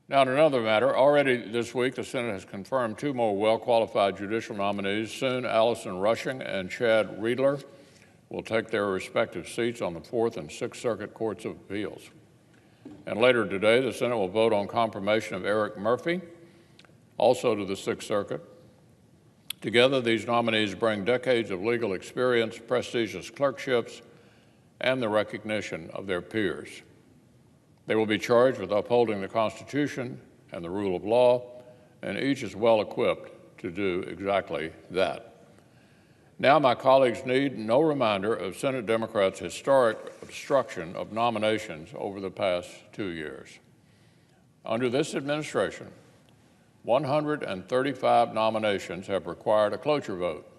Now, in another matter, already this week, the Senate has confirmed two more well-qualified judicial nominees. Soon, Allison Rushing and Chad Riedler will take their respective seats on the Fourth and Sixth Circuit Courts of Appeals. And later today, the Senate will vote on confirmation of Eric Murphy, also to the Sixth Circuit. Together, these nominees bring decades of legal experience, prestigious clerkships, and the recognition of their peers. They will be charged with upholding the Constitution and the rule of law, and each is well equipped to do exactly that. Now, my colleagues need no reminder of Senate Democrats' historic obstruction of nominations over the past 2 years. Under this administration, 135 nominations have required a cloture vote.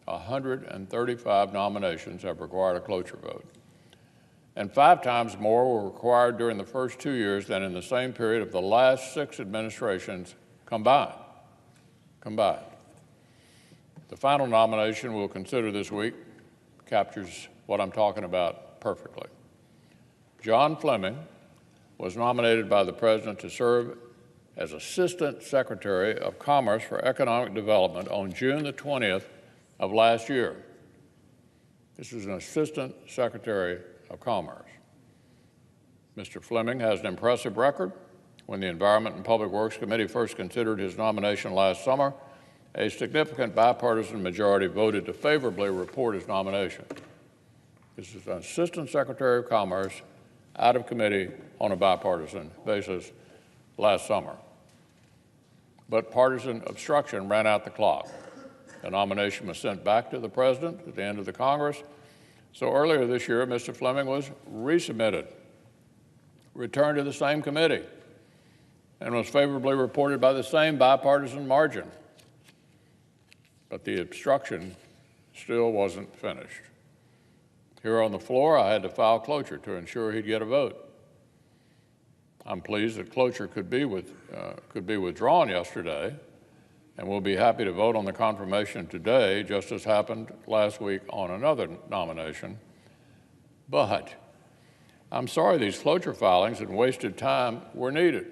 135 nominations have required a cloture vote. And 5 times more were required during the first 2 years than in the same period of the last 6 administrations combined. The final nomination we'll consider this week captures what I'm talking about perfectly. John Fleming was nominated by the President to serve as Assistant Secretary of Commerce for Economic Development on June the 20th of last year. This is an Assistant Secretary of Commerce. Mr. Fleming has an impressive record. When the Environment and Public Works Committee first considered his nomination last summer, a significant bipartisan majority voted to favorably report his nomination. This is an Assistant Secretary of Commerce out of committee on a bipartisan basis last summer. But partisan obstruction ran out the clock. The nomination was sent back to the President at the end of the Congress. So earlier this year, Mr. Fleming was resubmitted, returned to the same committee, and was favorably reported by the same bipartisan margin. But the obstruction still wasn't finished. Here on the floor, I had to file cloture to ensure he'd get a vote. I'm pleased that cloture could be withdrawn yesterday, and we'll be happy to vote on the confirmation today, just as happened last week on another nomination. But I'm sorry these cloture filings and wasted time were needed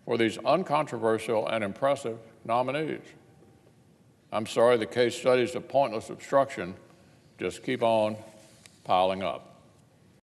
for these uncontroversial and impressive nominees. I'm sorry the case studies of pointless obstruction just keep on piling up.